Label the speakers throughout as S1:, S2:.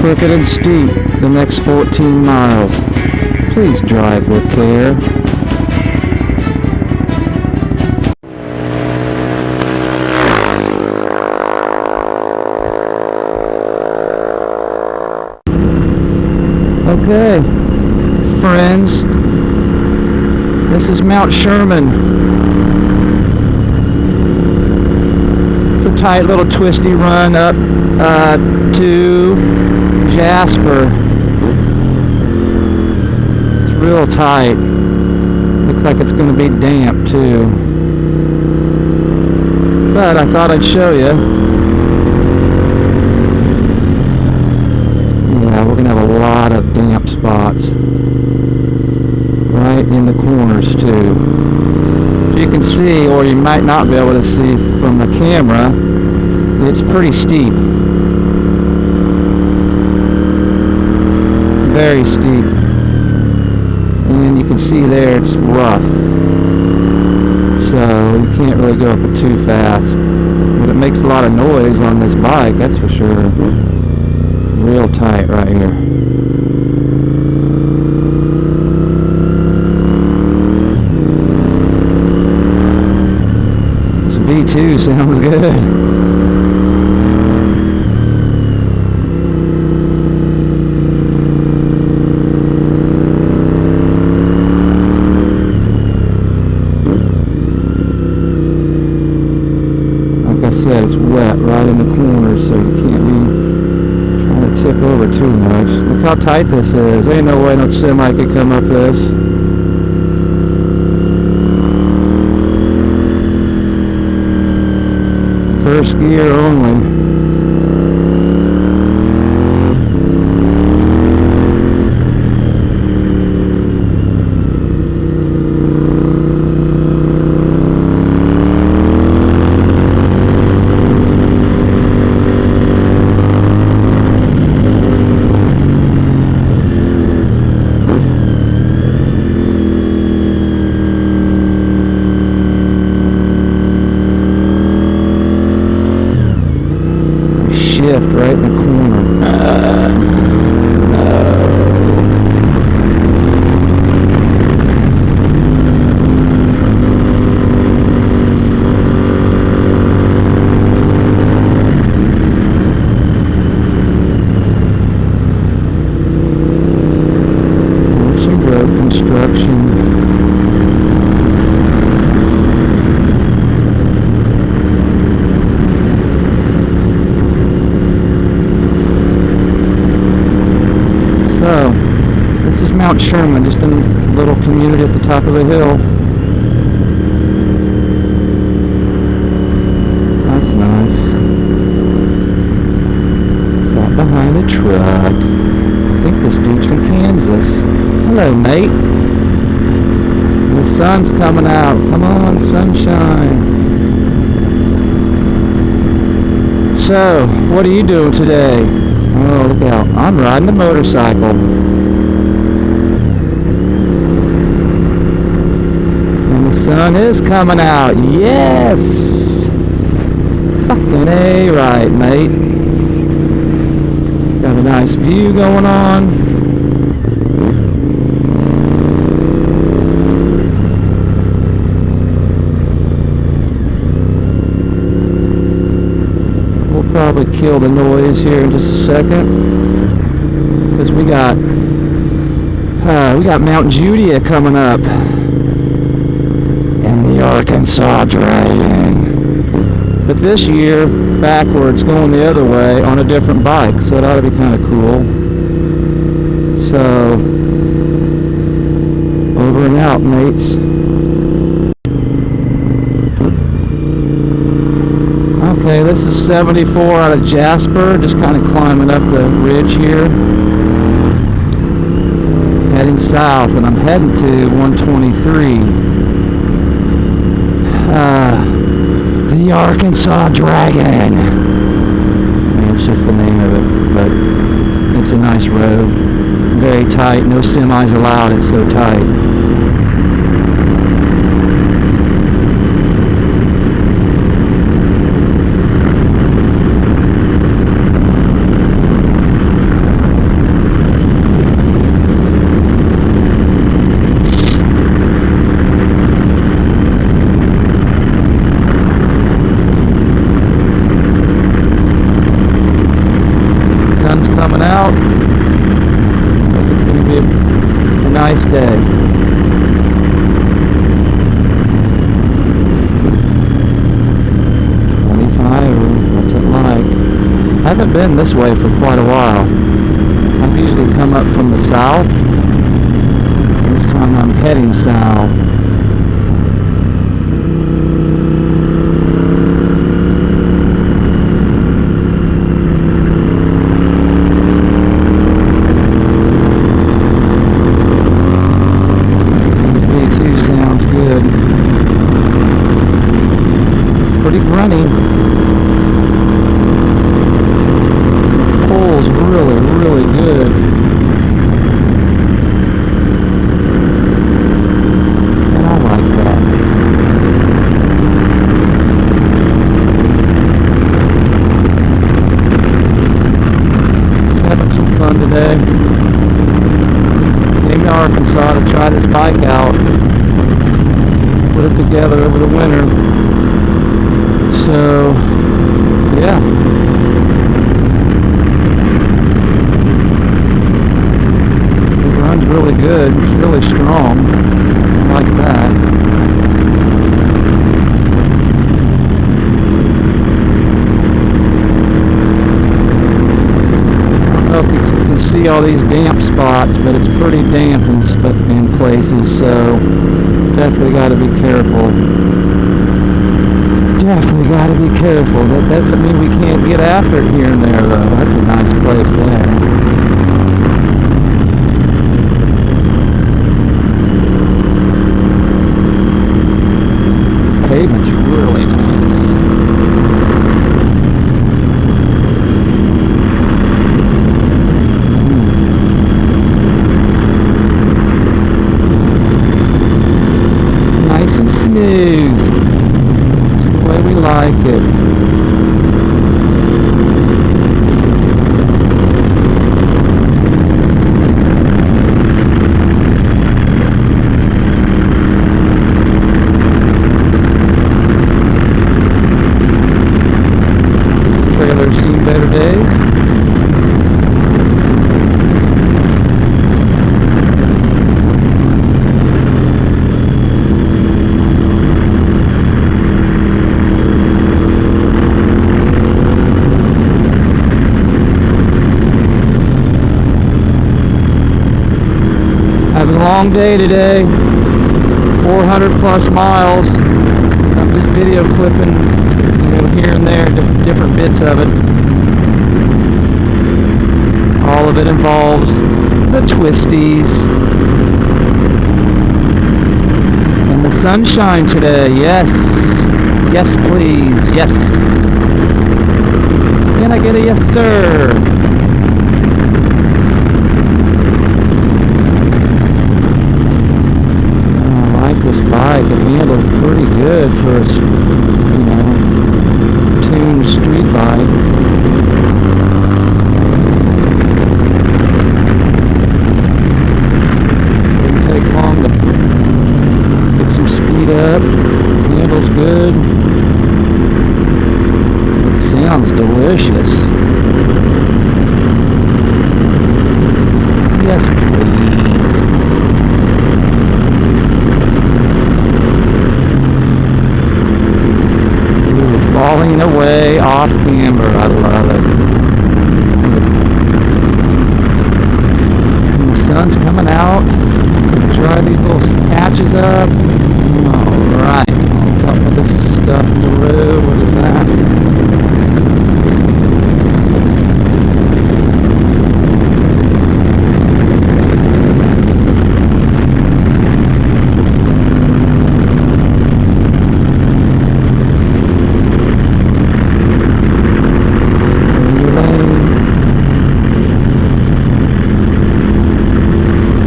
S1: crooked and steep the next 14 miles. Please drive with care. Okay, friends, this is Mount Sherman. It's a tight little twisty run up to Jasper. It's real tight. Looks like it's going to be damp too. But I thought I'd show you. Yeah, we're going to have a lot of damp spots. Right in the corners too. You can see, or you might not be able to see from the camera, it's pretty steep. Very steep. And you can see there it's rough. So you can't really go up it too fast. But it makes a lot of noise on this bike, that's for sure. Real tight right here. This V2 sounds good. It's wet right in the corners, so you can't be trying to tip over too much. Look how tight this is. Ain't no way no semi could come up this. First gear only. Right in the corner. Some road construction. This is Mount Sherman, just a little community at the top of the hill. That's nice. Got behind a truck. I think this dude's from Kansas. Hello, mate. The sun's coming out. Come on, sunshine. So, what are you doing today? Oh, look out. I'm riding a motorcycle. And the sun is coming out. Yes! Fucking A right, mate. Got a nice view going on. We'll probably kill the noise here in just a second, because we got Mount Julia coming up, and the Arkansas Dragon. But this year, backwards, going the other way on a different bike, so it ought to be kind of cool. So, over and out, mates. Okay, this is 74 out of Jasper, just kind of climbing up the ridge here. Heading south, and I'm heading to 123. The Arkansas Dragon. I mean, it's just the name of it, but it's a nice road. Very tight, no semis allowed, it's so tight. haven't been this way for quite a while. I've usually come up from the south. This time I'm heading south. Pretty grunty. Pulls really, really good. And I like that. Having some fun today. Came to Arkansas to try this bike out. Put it together over the winter. So, yeah. It runs really good. It's really strong. I like that. I don't know if you can see all these damp spots, but it's pretty damp in places, so definitely got to be careful. Definitely got to be careful. That doesn't mean we can't get after it here and there, though. That's a nice place there. Pavement's really nice. Nice and smooth. We like it. Trailer's seen better days. Having a long day today, 400 plus miles. I'm just video clipping, here and there, different bits of it. All of it involves the twisties. And the sunshine today, yes. Yes, please, yes. Can I get a yes, sir? This bike, it handles pretty good for a, tuned street bike. Didn't take long to get some speed up. Handles good. It sounds delicious. Yes, please. Falling away off camber. I love it. And the sun's coming out. Dry these little patches up. Alright. On top of this stuff in the road. What is that?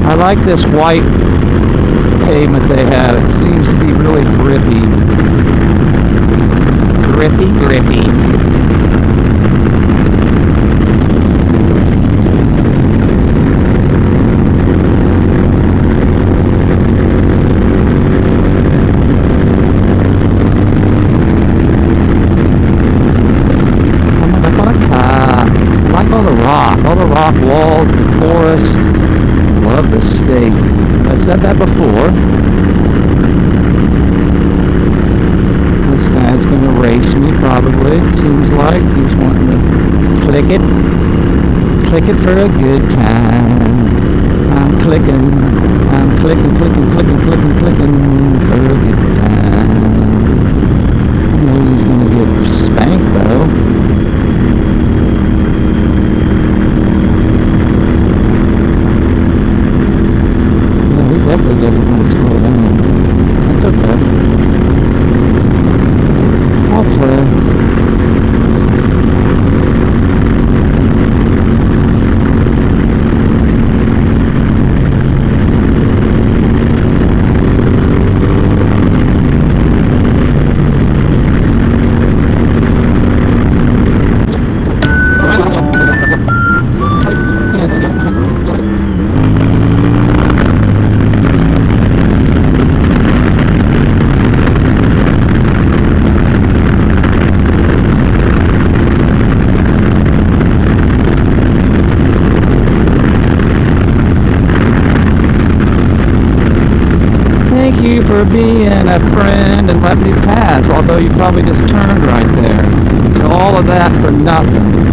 S1: I like this white pavement they have. It seems to be really grippy. Grippy. I like all the rock walls and forests. Love the state. I said that before. This guy's going to race me probably. Seems like he's wanting to Click it for a good time. I'm clicking for a good time. I know he's gonna get spanked though. No, he definitely doesn't want to slow down. That's okay. I'll play. Thank you for being a friend and letting me pass, although you probably just turned right there. So all of that for nothing.